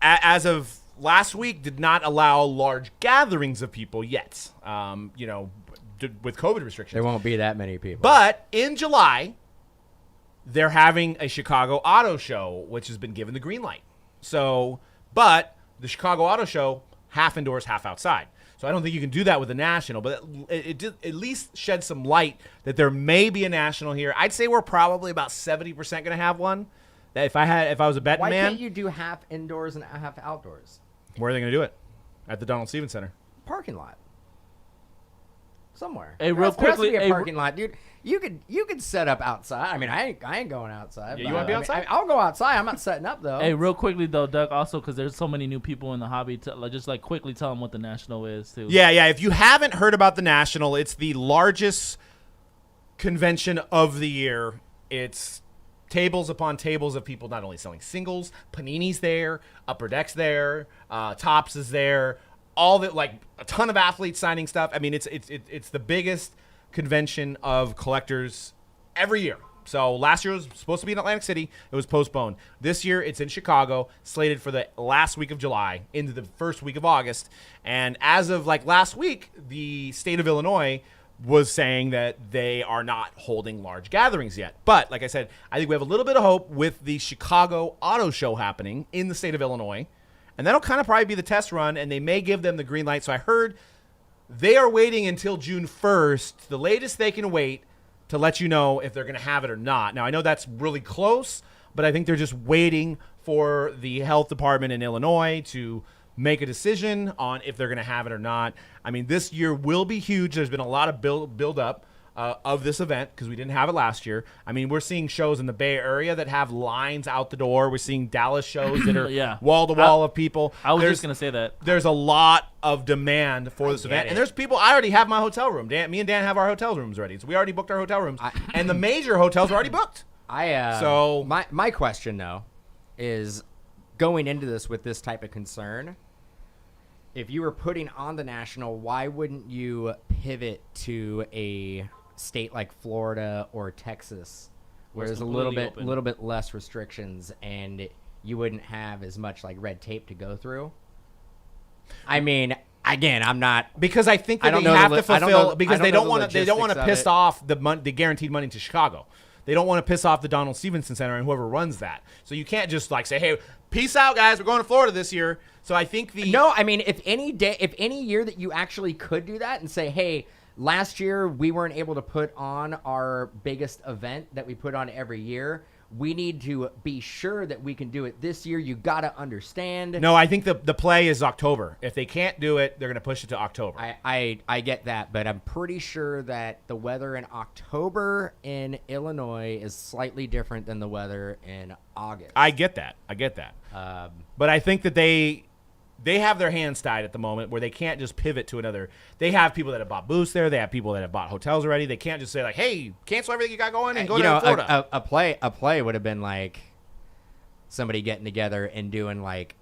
as of last week did not allow large gatherings of people yet. With COVID restrictions. There won't be that many people. But in July, they're having a Chicago Auto Show, which has been given the green light. But the Chicago Auto Show, half indoors, half outside. So I don't think you can do that with the National, but it did at least shed some light that there may be a National here. I'd say we're probably about 70% going to have one. That if I was a betting man, why can't you do half indoors and half outdoors? Where are they going to do it? At the Donald Stevens Center. Parking lot. Somewhere. Hey, real There has to quickly, be a parking lot, dude. You could set up outside. I mean, I ain't going outside. Yeah, you wanna be outside? I'll go outside. I'm not setting up though. Hey, real quickly though, Doug. Also, because there's so many new people in the hobby, quickly tell them what the National is too. Yeah. If you haven't heard about the National, it's the largest convention of the year. It's tables upon tables of people not only selling singles, Panini's there, Upper Deck's there, Topps is there, all that, like a ton of athletes signing stuff. I mean, it's the biggest convention of collectors every year. So last year it was supposed to be in Atlantic City. It was postponed. This year it's in Chicago, slated for the last week of July into the first week of August. And as of like last week, the state of Illinois was saying that they are not holding large gatherings yet. But like I said, I think we have a little bit of hope with the Chicago Auto Show happening in the state of Illinois. And that'll kind of probably be the test run, and they may give them the green light. So I heard they are waiting until June 1st, the latest they can wait, to let you know if they're going to have it or not. Now, I know that's really close, but I think they're just waiting for the health department in Illinois to make a decision on if they're going to have it or not. I mean, this year will be huge. There's been a lot of build up of this event because we didn't have it last year. I mean, we're seeing shows in the Bay Area that have lines out the door. We're seeing Dallas shows that are wall-to-wall of people. I was just going to say that. There's a lot of demand for this event. And there's people, I already have my hotel room. Me and Dan have our hotel rooms ready. So we already booked our hotel rooms. And the major hotels are already booked. So my question, though, is going into this with this type of concern, if you were putting on the National, why wouldn't you pivot to a state like Florida or Texas, where there's a little bit less restrictions and you wouldn't have as much like red tape to go through? I mean, again, I'm not, because I think that they have to fulfill, because they don't want to piss off the guaranteed money to Chicago. They don't want to piss off the Donald Stevenson Center and whoever runs that. So you can't just like say, "Hey, peace out, guys. We're going to Florida this year." So I think I mean, if any year that you actually could do that and say, "Hey, last year we weren't able to put on our biggest event that we put on every year. We need to be sure that we can do it this year." You got to understand. No, I think the play is October. If they can't do it, they're going to push it to October. I get that, but I'm pretty sure that the weather in October in Illinois is slightly different than the weather in August. I get that. But I think that they have their hands tied at the moment where they can't just pivot to another. They have people that have bought booths there. They have people that have bought hotels already. They can't just say like, "Hey, cancel everything you got going and go to Florida." A play would have been like somebody getting together and doing like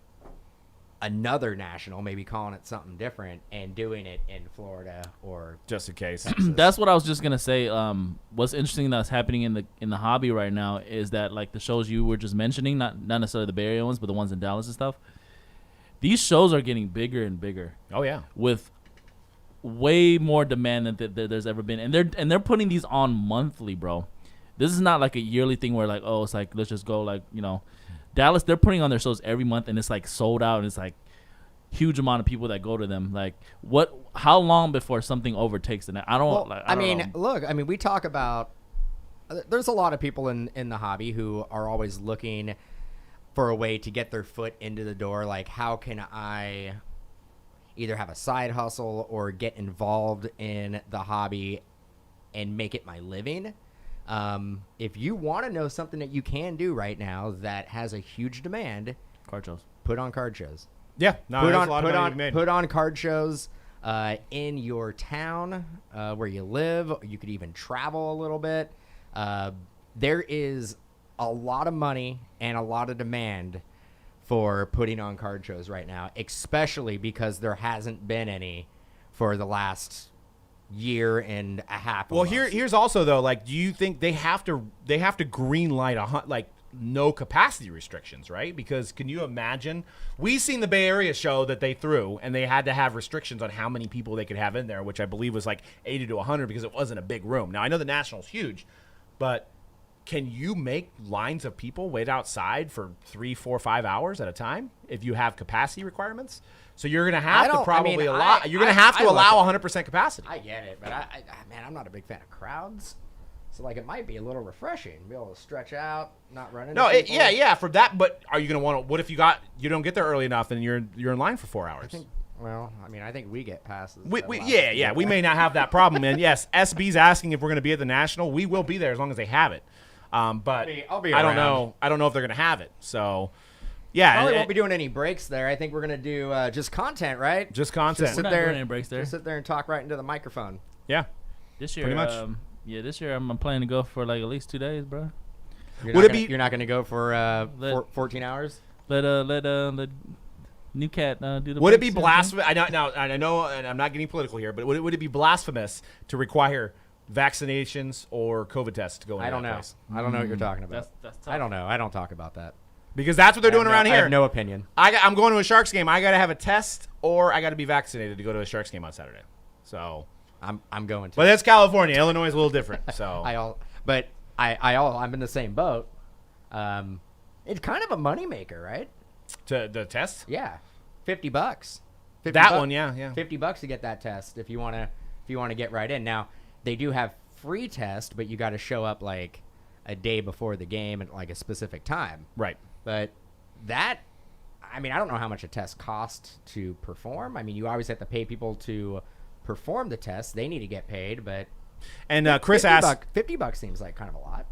another national, maybe calling it something different and doing it in Florida or just in case. That's what I was just gonna say. What's interesting that's happening in the hobby right now is that like the shows you were just mentioning, not necessarily the Bay Area ones, but the ones in Dallas and stuff. These shows are getting bigger and bigger. Oh yeah, with way more demand than there's ever been, and they're putting these on monthly, bro. This is not like a yearly thing where like, oh, it's like let's just go like, you know, Dallas. They're putting on their shows every month, and it's like sold out, and it's like huge amount of people that go to them. Like, how long before something overtakes it? I don't know. Look, I mean, we talk about. There's a lot of people in the hobby who are always looking for a way to get their foot into the door. Like, how can I either have a side hustle or get involved in the hobby and make it my living? If you want to know something that you can do right now that has a huge demand, card shows. Put on card shows. Yeah, put on card shows in your town where you live. You could even travel a little bit. There is a lot of money and a lot of demand for putting on card shows right now, especially because there hasn't been any for the last year and a half. Well, here's also though, like, do you think they have to green light like no capacity restrictions, right? Because can you imagine? We've seen the Bay Area show that they threw, and they had to have restrictions on how many people they could have in there, which I believe was like 80 to 100 because it wasn't a big room. Now I know the National's huge, but can you make lines of people wait outside for 3, 4, 5 hours at a time if you have capacity requirements? So you're going to have to probably allow. You're going to have to allow 100% capacity. I get it, but man, I'm not a big fan of crowds. So like, it might be a little refreshing, be able to stretch out, not run into people. Yeah, for that. But are you going to want to? What if you don't get there early enough and you're in line for 4 hours? I think we get passes. We may not have that problem. And yes, SB's asking if we're going to be at the National. We will be there as long as they have it. But I'll be I around. don't know. I don't know if they're going to have it. So, yeah, probably won't be doing any breaks there. I think we're going to do just content, right? Just content. Just sit We're not there, doing any breaks there. Just sit there and talk right into the microphone. Yeah, This year, pretty much. This year I'm planning to go for like at least 2 days, bro. You're not going to go for 14 hours? Let New Cat do the. Would it be breaks, blasphemous? I know, and I'm not getting political here, but would it be blasphemous to require vaccinations or COVID tests to go into I don't that know. place. I don't know what you're talking about. That's tough. I don't know. I don't talk about that. Because that's what they're doing around I here. have no opinion. I'm going to a Sharks game. I got to have a test or I got to be vaccinated to go to a Sharks game on Saturday. So, I'm going to. but that's California. Illinois is a little different. So I'm in the same boat. It's kind of a moneymaker, right? to the test. Yeah, $50. That one, yeah. $50 to get that test if you want to get right in. Now they do have free test, but you got to show up like a day before the game at like a specific time. Right. But I don't know how much a test costs to perform. I mean, you always have to pay people to perform the test. They need to get paid, but And Chris asked, $50 seems like kind of a lot.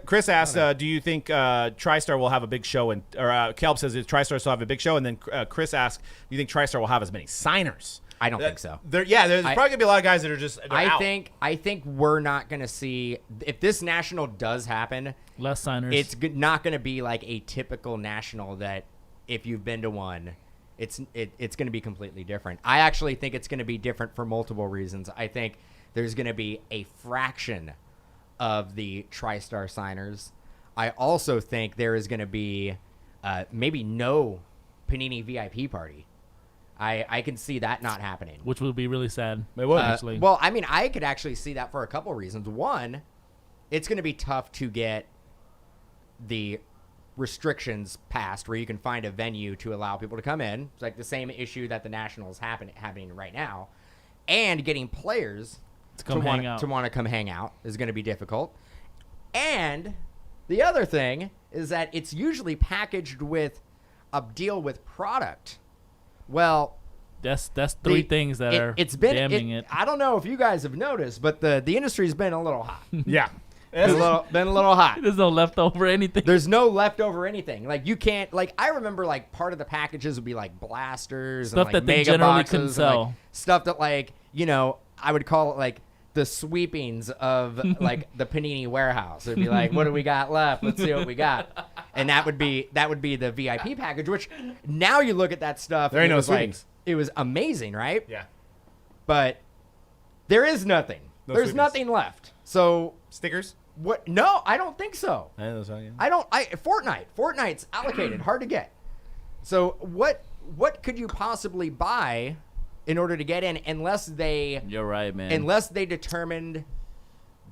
Chris asked, do you think TriStar will have a big show? Or Kelp says, does TriStar still have a big show? And then Chris asked, do you think TriStar will have as many signers? I don't think so. There's probably going to be a lot of guys that are just out. I think we're not going to see, if this national does happen, Less signers. it's not going to be like a typical national that if you've been to one, it's going to be completely different. I actually think it's going to be different for multiple reasons. I think there's going to be a fraction of the TriStar signers. I also think there is going to be maybe no Panini VIP party. I can see that not happening. which would be really sad. It would. actually. Well, I mean, I could actually see that for a couple reasons. One, it's going to be tough to get the restrictions passed where you can find a venue to allow people to come in. It's like the same issue that the Nationals happening right now. And getting players to hang out. to want to come hang out is going to be difficult. And the other thing is that it's usually packaged with a deal with product. Well, That's three things that are damning it. I don't know if you guys have noticed, but the industry's been a little hot. Yeah. been a little hot. There's no leftover anything. There's no leftover anything. Like you can't I remember like part of the packages would be like blasters Stuff and like that they mega generally boxes couldn't and, sell. like, stuff that I would call it like the sweepings of like the Panini warehouse. It'd be like, what do we got left? Let's see what we got. And that would be the VIP package, which now you look at that stuff. There ain't and no it was like, sweepings. it was amazing, right? Yeah. But there is nothing. No There's sweepings. nothing left. So Stickers? what? No, I don't think so. I know, so, yeah. Fortnite's allocated, hard to get. So what could you possibly buy in order to get in unless they You're right, man. unless they determined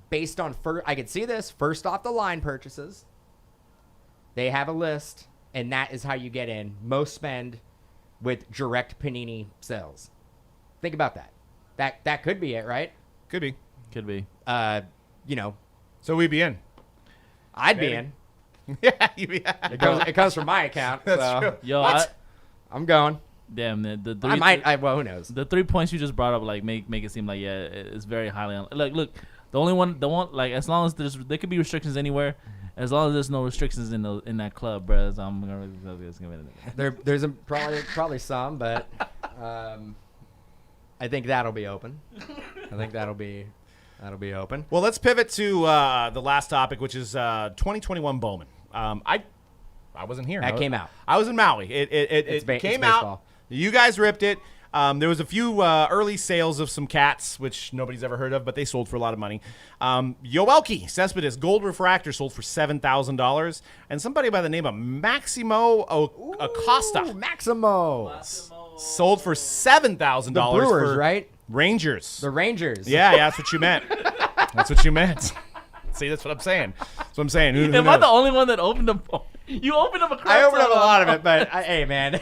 based on I could see this first off the line purchases. They have a list and that is how you get in. Most spend with direct Panini sales. Think about that. That could be it, right? Could be. Could be. So we'd be in. I'd Maybe. be in. Yeah, you'd be It comes from my account. That's so true. Yo, I'm going. damn, the three, I might. Well, who knows? the 3 points you just brought up like make it seem like it's very highly look the one like as long as there could be restrictions anywhere, as long as there's no restrictions in that club, bro. There's probably some, but I think that'll be open. I think that'll be open. Well, let's pivot to the last topic, which is 2021 Bowman. I wasn't here. That came out. I was in Maui. It came out. baseball. You guys ripped it. There was a few early sales of some cats, which nobody's ever heard of, but they sold for a lot of money. Yoelki Cespedes Gold Refractor sold for $7,000, and somebody by the name of Maximo Acosta Maximo. sold for $7,000. The Brewers, for right? Rangers. The Rangers. Yeah, that's what you meant. That's what you meant. See, that's what I'm saying. That's what I'm saying. Who Am I knows? the only one that opened up? You opened up a crap I opened up a ton lot of it, but hey, man.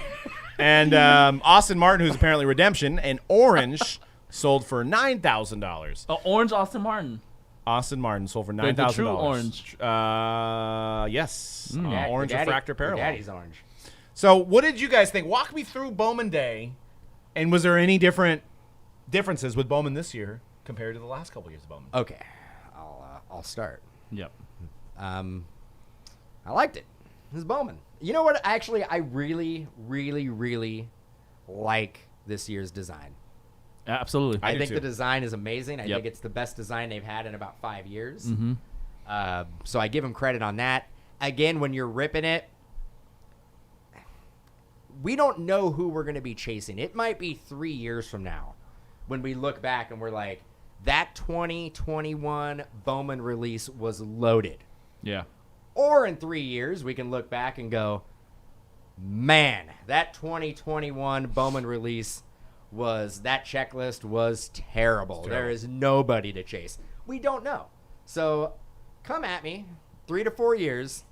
And Austin Martin, who's apparently redemption, and Orange sold for $9,000. Orange Austin Martin. Austin Martin sold for The $9,000. true orange. Yes. Dad- Orange the daddy- refractor the parallel. Daddy's orange. So, what did you guys think? Walk me through Bowman Day, and was there any differences with Bowman this year compared to the last couple years of Bowman? Okay, I'll start. Yep. I liked it. It was Bowman. You know what? Actually, I really, really, really like this year's design. Absolutely. I I do think too. the design is amazing. I Yep. think it's the best design they've had in about 5 years. Mm-hmm. So I give them credit on that. Again, when you're ripping it, we don't know who we're going to be chasing. It might be 3 years from now when we look back and we're like, that 2021 Bowman release was loaded. Yeah. Or in 3 years, we can look back and go, man, that 2021 Bowman release that checklist was terrible. There is nobody to chase. We don't know. So come at me 3 to 4 years,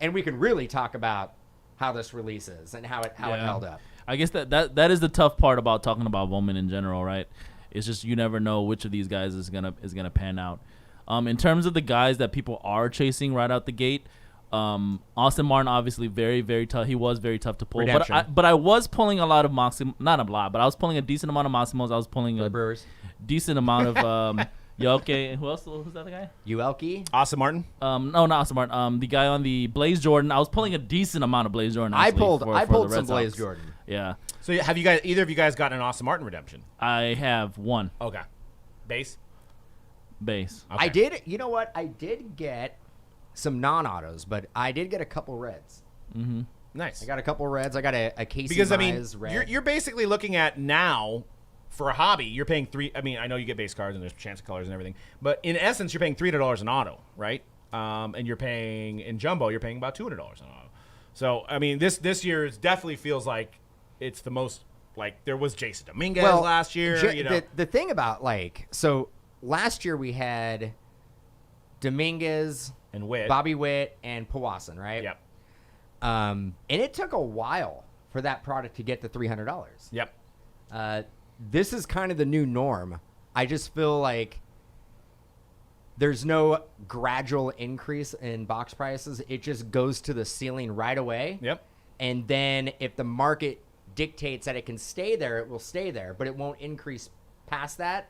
and we can really talk about how this release is and how it held up. I guess that is the tough part about talking about Bowman in general, right? It's just you never know which of these guys is gonna pan out. In terms of the guys that people are chasing right out the gate, Austin Martin obviously very, very tough. He was very tough to pull. But I was pulling a lot of not a lot, but I was pulling a decent amount of Maximos. I was pulling The Brewers. decent amount of Yoke. Who's that guy? Uelke? Austin Martin. No, not Austin Martin. The guy on the Blaze Jordan. I was pulling a decent amount of Blaze Jordan. I pulled the Red some Blaze Sox. Jordan. Yeah, So have you guys? Either of you guys gotten an Austin Martin redemption? I have one Okay. Base. base. Okay. I did. You know what? I did get some non-autos, but I did get a couple reds. Mm-hmm. Nice. I got a couple reds. I got a Casey Because I mean, Mize red. you're basically looking at now for a hobby. You're paying three. I mean, I know you get base cards and there's chance of colors and everything, but in essence, you're paying $300 an auto, right? And you're paying in jumbo, you're paying about $200 an auto. So I mean, this year definitely feels like it's the most like there was Jason Dominguez last year. The thing about so last year we had Dominguez and Witt, Bobby Witt, and Powassan, right? Yep. And it took a while for that product to get to $300. Yep. This is kind of the new norm. I just feel like there's no gradual increase in box prices. It just goes to the ceiling right away. Yep. And then if the market dictates that it can stay there, it will stay there, but it won't increase past that,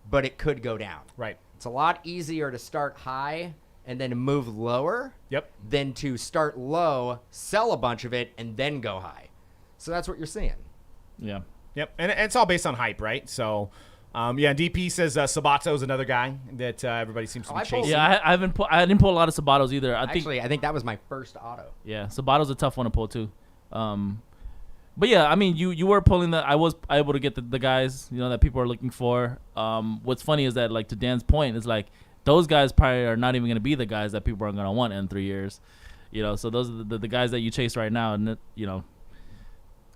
but it could go down. Right. It's a lot easier to start high and then move lower Yep. than to start low, sell a bunch of it, and then go high. So that's what you're seeing. Yeah. Yep. And it's all based on hype, right? So, DP says Sabato is another guy that everybody seems to be chasing. Yeah, I didn't pull a lot of Sabatos either. I think that was my first auto. Yeah, Sabato's a tough one to pull too. But yeah, I mean, you were pulling I was able to get the guys, that people are looking for. What's funny is that, like, to Dan's point, is like those guys probably are not even going to be the guys that people are going to want in 3 years. So those are the guys that you chase right now, and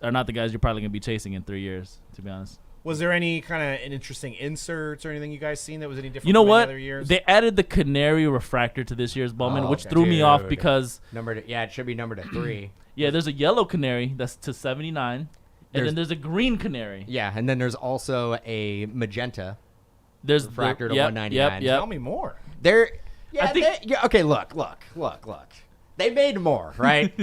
are not the guys you're probably going to be chasing in 3 years, to be honest. Was there any kind of interesting inserts or anything you guys seen that was any different You know from what? any other years? They added the Canary Refractor to this year's Bowman, which okay. threw me off Dude. because It should be numbered to 3. yeah, there's a yellow Canary that's to 79, and then there's a green Canary. Yeah, and then there's also a magenta There's refractor to yep, 199. Yep. Tell me more. There, I think- okay, look. They made more, right?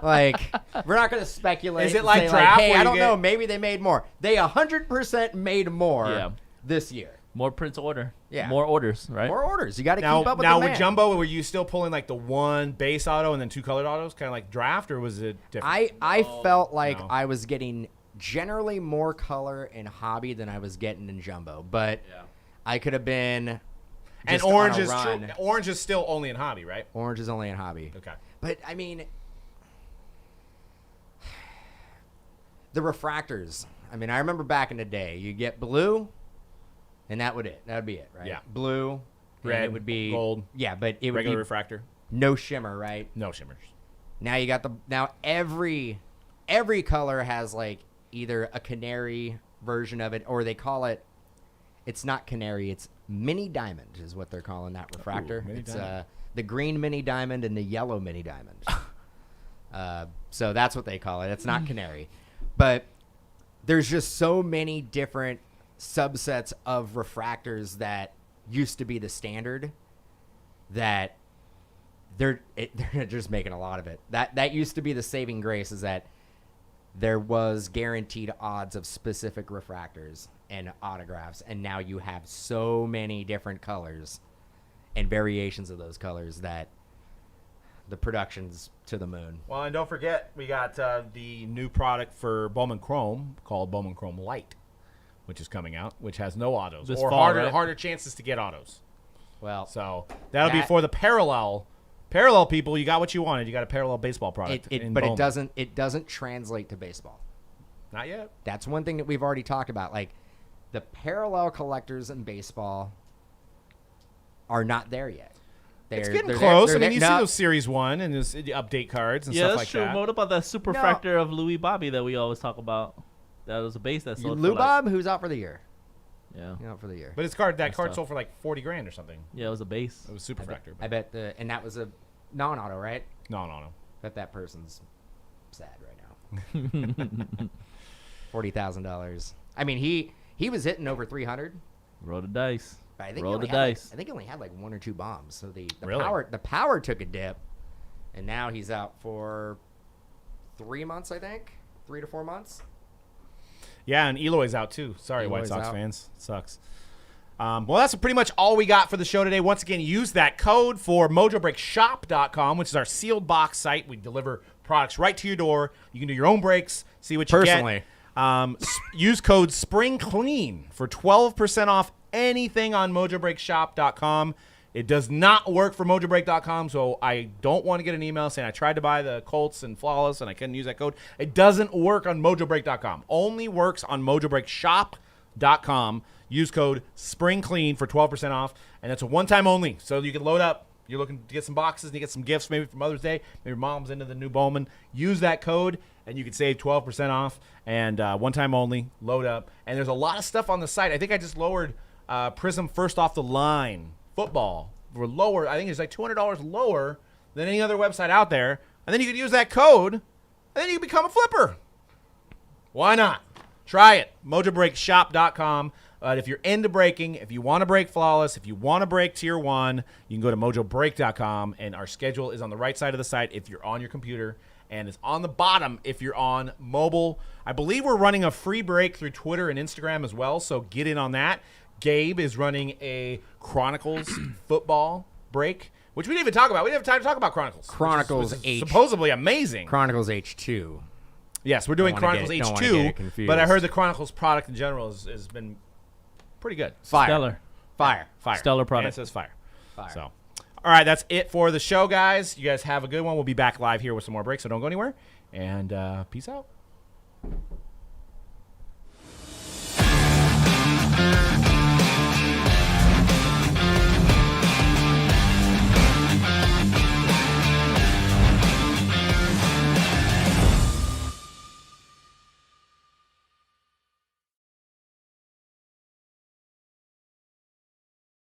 Like, we're not going to speculate. Is it and like say, draft hey, where I you don't get- know. Maybe they made more. They 100% made more this year. More prints order. Yeah. More orders, right? More orders. You got to Now, keep up with now the man. with Jumbo, were you still pulling like the one base auto and then 2 colored autos, kind of like draft, or was it different? I felt like no. I was getting generally more color in hobby than I was getting in jumbo, but I could have been. And just on orange a is run. orange is still only in hobby, right? Orange is only in hobby. Okay. But I mean, the refractors. I mean, I remember back in the day, you get blue, and that would be it, right? Yeah. Blue, and Red, it would be gold. Yeah, but it would Regular be refractor, no shimmer, right? no shimmers. Now you got every color has like either a canary version of it, or they call it. It's not canary. It's mini diamond is what they're calling that refractor. Mini It's diamond. the green mini diamond and the yellow mini diamond. So that's what they call it. It's not canary, but there's just so many different subsets of refractors that used to be the standard that they're just making a lot of it. That used to be the saving grace, is that there was guaranteed odds of specific refractors and autographs, and now you have so many different colors and variations of those colors that the production's to the moon. Well, and don't forget, we got the new product for Bowman Chrome called Bowman Chrome Light, which is coming out, which has no autos This or fall, right? harder chances to get autos. Well, So that'll be for the parallel people. You got what you wanted. You got a parallel baseball product. but it doesn't translate to baseball. Not yet. That's one thing that we've already talked about. Like, the parallel collectors in baseball are not there yet. It's getting close. I mean, you see those Series 1 and those update cards and stuff like that. Yeah, that's true. What about that superfractor of Louis Bobby that we always talk about? That was a base that sold Lou Bob, who's out for the year. Yeah. Out for the year. But that card sold for like $40,000 or something. Yeah, it was a base. It was superfractor. I bet and that was a non-auto, right? No. Bet that person's sad right now. $40,000. I mean, he was hitting over 300. Roll the dice. I think Roll the dice. I think he only had like 1 or 2 bombs. So the really? power took a dip, and now he's out for 3 months. I think 3 to 4 months. Yeah, and Eloy's out too. Sorry, Eloy's White Sox out. fans. It sucks. Well, that's pretty much all we got for the show today. Once again, use that code for MojobreakShop.com, which is our sealed box site. We deliver products right to your door. You can do your own breaks, see what you Personally. get. Use code SPRINGCLEAN for 12% off anything on MojobreakShop.com. It does not work for Mojobreak.com, so I don't want to get an email saying I tried to buy the Colts and Flawless and I couldn't use that code. It doesn't work on Mojobreak.com. Only works on MojobreakShop.com. Use code SPRINGCLEAN for 12% off, and that's a one-time only, so you can load up. You're looking to get some boxes and you get some gifts maybe for Mother's Day. Maybe mom's into the new Bowman. Use that code, and you can save 12% off, and one time only. Load up. And there's a lot of stuff on the site. I think I just lowered Prism First Off the Line football. We're lower. I think it's like $200 lower than any other website out there. And then you could use that code, and then you become a flipper. Why not? Try it. MojobreakShop.com. If you're into breaking, if you want to break Flawless, if you want to break Tier 1, you can go to Mojobreak.com, and our schedule is on the right side of the site if you're on your computer, and it's on the bottom if you're on mobile. I believe we're running a free break through Twitter and Instagram as well, so get in on that. Gabe is running a Chronicles football break, which we didn't even talk about. We didn't have time to talk about Chronicles. Chronicles which is H. supposedly amazing. Chronicles H2. Yes, we're doing Chronicles H2, but I heard the Chronicles product in general has been pretty good. Stellar. Fire. Stellar product. And it says fire. So, all right, that's it for the show, guys. You guys have a good one. We'll be back live here with some more breaks, so don't go anywhere. And peace out.